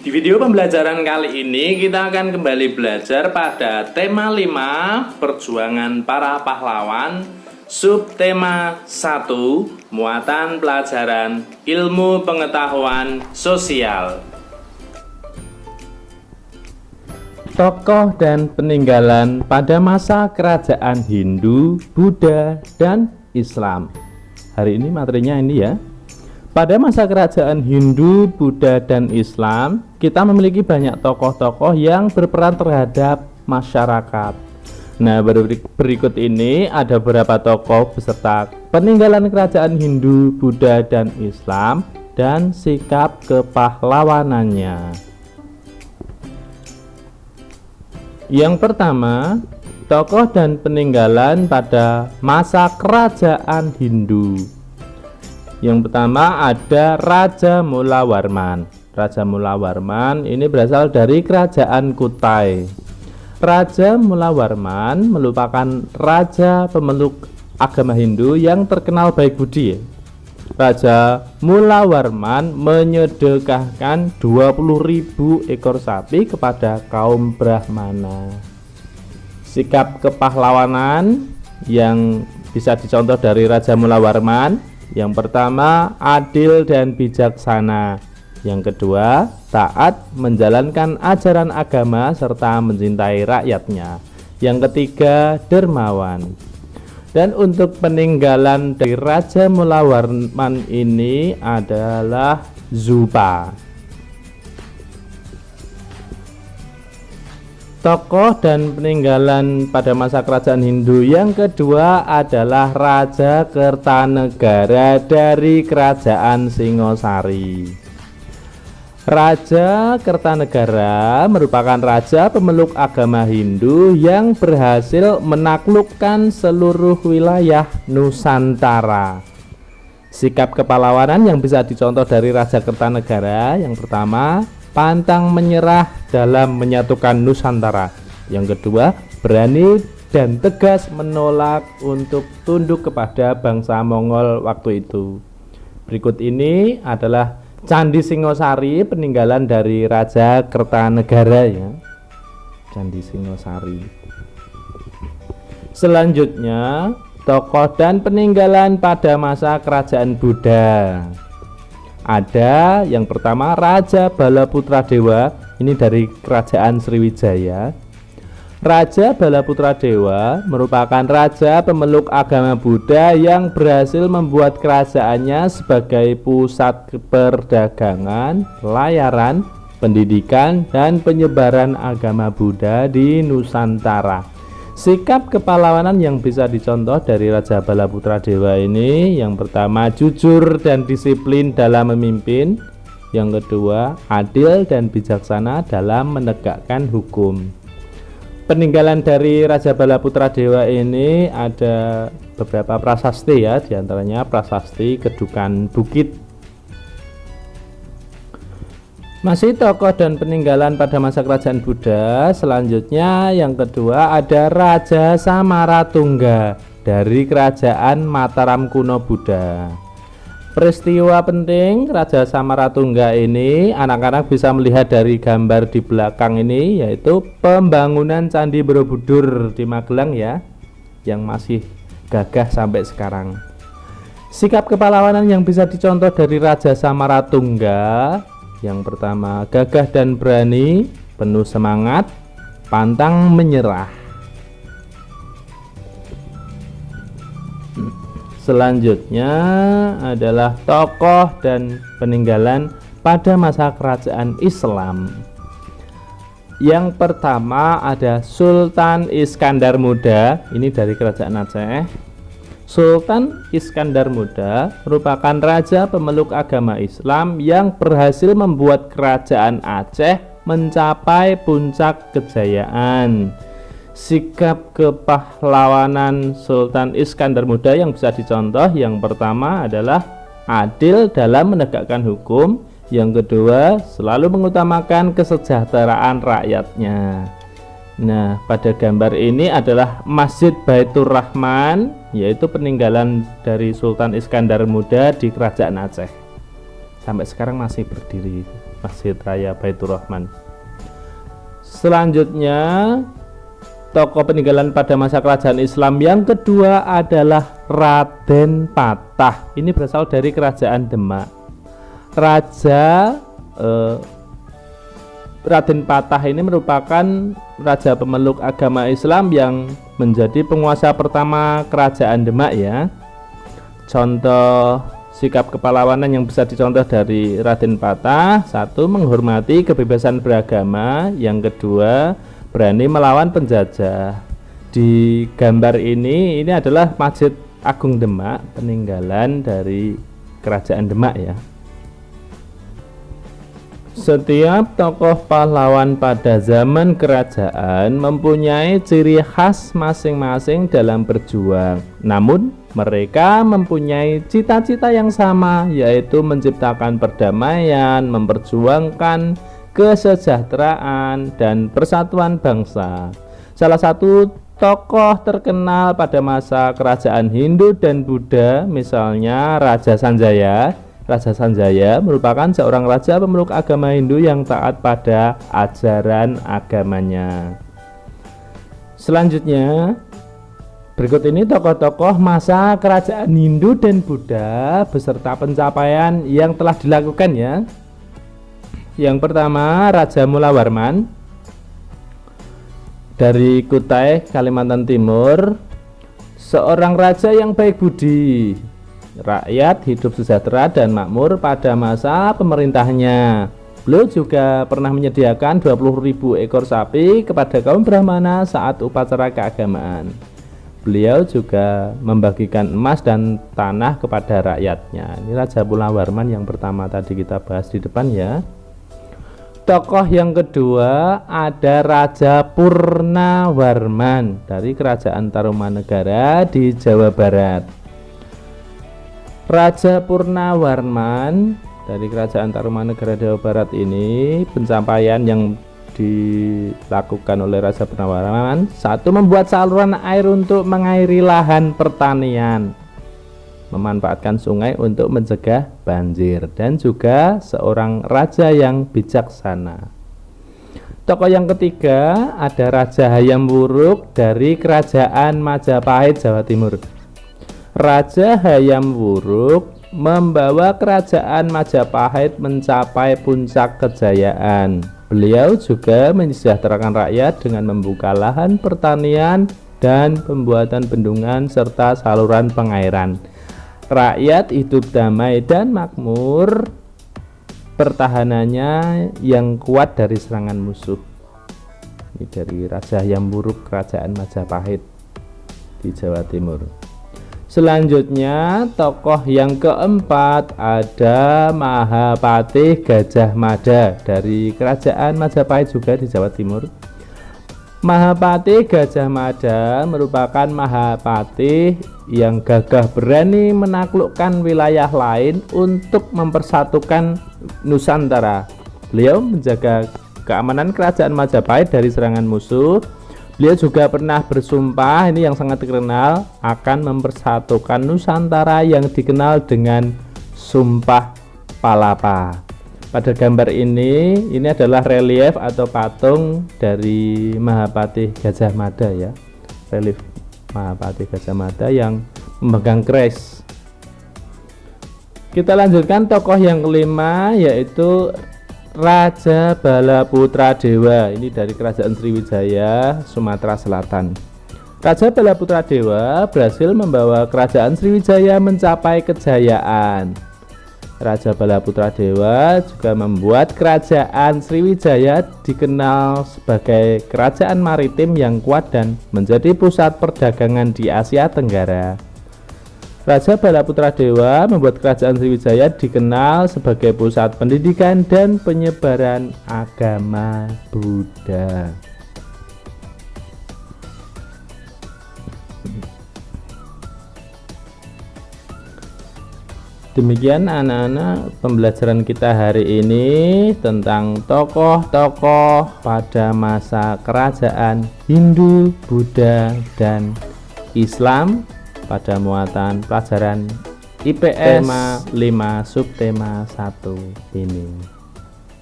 Di video pembelajaran kali ini kita akan kembali belajar pada tema 5 perjuangan para pahlawan, subtema 1 muatan pelajaran ilmu pengetahuan sosial. Tokoh dan peninggalan pada masa kerajaan Hindu, Buddha, dan Islam. Hari ini materinya ini ya. Pada masa kerajaan Hindu, Buddha, dan Islam, kita memiliki banyak tokoh-tokoh yang berperan terhadap masyarakat. Nah, berikut ini ada beberapa tokoh beserta peninggalan kerajaan Hindu, Buddha, dan Islam, dan sikap kepahlawanannya. Yang pertama, tokoh dan peninggalan pada masa kerajaan Hindu. Yang pertama ada Raja Mulawarman. Raja Mulawarman ini berasal dari kerajaan Kutai. Raja Mulawarman merupakan raja pemeluk agama Hindu yang terkenal baik budi. Raja Mulawarman menyedekahkan 20.000 ekor sapi kepada kaum Brahmana. Sikap kepahlawanan yang bisa dicontoh dari Raja Mulawarman, yang pertama, adil dan bijaksana. Yang kedua, taat menjalankan ajaran agama serta mencintai rakyatnya. Yang ketiga, dermawan. Dan untuk peninggalan dari Raja Mulawarman ini adalah Zupa. Tokoh dan peninggalan pada masa kerajaan Hindu yang kedua adalah Raja Kertanegara dari kerajaan Singosari. Raja Kertanegara merupakan raja pemeluk agama Hindu yang berhasil menaklukkan seluruh wilayah Nusantara. Sikap kepahlawanan yang bisa dicontoh dari Raja Kertanegara, yang pertama, pantang menyerah dalam menyatukan Nusantara. Yang kedua, berani dan tegas menolak untuk tunduk kepada bangsa Mongol waktu itu. Berikut ini adalah Candi Singosari, peninggalan dari Raja Kertanegara ya. Candi Singosari. Selanjutnya, tokoh dan peninggalan pada masa kerajaan Buddha. Ada yang pertama Raja Balaputra Dewa, ini dari kerajaan Sriwijaya. Raja Balaputra Dewa merupakan raja pemeluk agama Buddha yang berhasil membuat kerajaannya sebagai pusat perdagangan, pelayaran, pendidikan, dan penyebaran agama Buddha di Nusantara. Sikap kepahlawanan yang bisa dicontoh dari Raja Balaputra Dewa ini, yang pertama jujur dan disiplin dalam memimpin. Yang kedua adil dan bijaksana dalam menegakkan hukum. Peninggalan dari Raja Balaputra Dewa ini ada beberapa prasasti ya, diantaranya prasasti Kedukan Bukit. Masih tokoh dan peninggalan pada masa kerajaan Buddha. Selanjutnya yang kedua ada Raja Samaratungga dari kerajaan Mataram kuno Buddha. Peristiwa penting Raja Samaratungga ini anak-anak bisa melihat dari gambar di belakang ini, yaitu pembangunan Candi Borobudur di Magelang ya, yang masih gagah sampai sekarang. Sikap kepahlawanan yang bisa dicontoh dari Raja Samaratungga, yang pertama, gagah dan berani, penuh semangat, pantang menyerah. Selanjutnya adalah tokoh dan peninggalan pada masa kerajaan Islam. Yang pertama ada Sultan Iskandar Muda, ini dari kerajaan Aceh. Sultan Iskandar Muda merupakan raja pemeluk agama Islam yang berhasil membuat kerajaan Aceh mencapai puncak kejayaan. Sikap kepahlawanan Sultan Iskandar Muda yang bisa dicontoh, yang pertama adalah adil dalam menegakkan hukum. Yang kedua, selalu mengutamakan kesejahteraan rakyatnya. Nah, pada gambar ini adalah Masjid Baitur Rahman, yaitu peninggalan dari Sultan Iskandar Muda di Kerajaan Aceh. Sampai sekarang masih berdiri. Masjid Raya Baitur Rahman. Selanjutnya, tokoh peninggalan pada masa kerajaan Islam yang kedua adalah Raden Patah. Ini berasal dari kerajaan Demak. Raden Patah ini merupakan raja pemeluk agama Islam yang menjadi penguasa pertama kerajaan Demak ya. Contoh sikap kepahlawanan yang bisa dicontoh dari Raden Patah: satu, menghormati kebebasan beragama; yang kedua, berani melawan penjajah. Di gambar ini adalah Masjid Agung Demak, peninggalan dari kerajaan Demak ya. Setiap tokoh pahlawan pada zaman kerajaan mempunyai ciri khas masing-masing dalam berjuang. Namun, mereka mempunyai cita-cita yang sama, yaitu menciptakan perdamaian, memperjuangkan kesejahteraan dan persatuan bangsa. Salah satu tokoh terkenal pada masa kerajaan Hindu dan Buddha, misalnya Raja Sanjaya. Raja Sanjaya merupakan seorang raja pemeluk agama Hindu yang taat pada ajaran agamanya. Selanjutnya, berikut ini tokoh-tokoh masa kerajaan Hindu dan Buddha beserta pencapaian yang telah dilakukan ya. Yang pertama, Raja Mulawarman dari Kutai, Kalimantan Timur. Seorang raja yang baik budi. Rakyat hidup sejahtera dan makmur pada masa pemerintahnya. Beliau juga pernah menyediakan 20.000 ekor sapi kepada kaum Brahmana saat upacara keagamaan. Beliau juga membagikan emas dan tanah kepada rakyatnya. Ini Raja Mulawarman yang pertama tadi kita bahas di depan ya. Tokoh yang kedua ada Raja Purnawarman dari Kerajaan Tarumanegara di Jawa Barat. Raja Purnawarman dari Kerajaan Tarumanegara Jawa Barat ini, pencapaian yang dilakukan oleh Raja Purnawarman: satu, membuat saluran air untuk mengairi lahan pertanian, memanfaatkan sungai untuk mencegah banjir, dan juga seorang raja yang bijaksana. Tokoh yang ketiga ada Raja Hayam Wuruk dari Kerajaan Majapahit, Jawa Timur. Raja Hayam Wuruk membawa kerajaan Majapahit mencapai puncak kejayaan. Beliau juga mensejahterakan rakyat dengan membuka lahan pertanian dan pembuatan bendungan serta saluran pengairan. Rakyat hidup damai dan makmur, pertahanannya yang kuat dari serangan musuh. Ini dari Raja Hayam Wuruk, Kerajaan Majapahit di Jawa Timur. Selanjutnya, tokoh yang keempat ada Mahapatih Gajah Mada dari Kerajaan Majapahit juga di Jawa Timur. Mahapatih Gajah Mada merupakan Mahapatih yang gagah berani menaklukkan wilayah lain untuk mempersatukan Nusantara. Beliau menjaga keamanan Kerajaan Majapahit dari serangan musuh. Beliau juga pernah bersumpah, ini yang sangat terkenal, akan mempersatukan Nusantara yang dikenal dengan Sumpah Palapa. Pada gambar ini adalah relief atau patung dari Mahapatih Gajah Mada ya. Relief Mahapatih Gajah Mada yang memegang keris. Kita lanjutkan tokoh yang kelima, yaitu Raja Balaputra Dewa. Ini dari Kerajaan Sriwijaya, Sumatera Selatan. Raja Balaputra Dewa berhasil membawa Kerajaan Sriwijaya mencapai kejayaan. Raja Balaputra Dewa juga membuat Kerajaan Sriwijaya dikenal sebagai kerajaan maritim yang kuat dan menjadi pusat perdagangan di Asia Tenggara. Raja Balaputra Dewa membuat Kerajaan Sriwijaya dikenal sebagai pusat pendidikan dan penyebaran agama Buddha. Demikian anak-anak pembelajaran kita hari ini tentang tokoh-tokoh pada masa kerajaan Hindu, Buddha, dan Islam pada muatan pelajaran IPS tema 5 subtema 1 ini.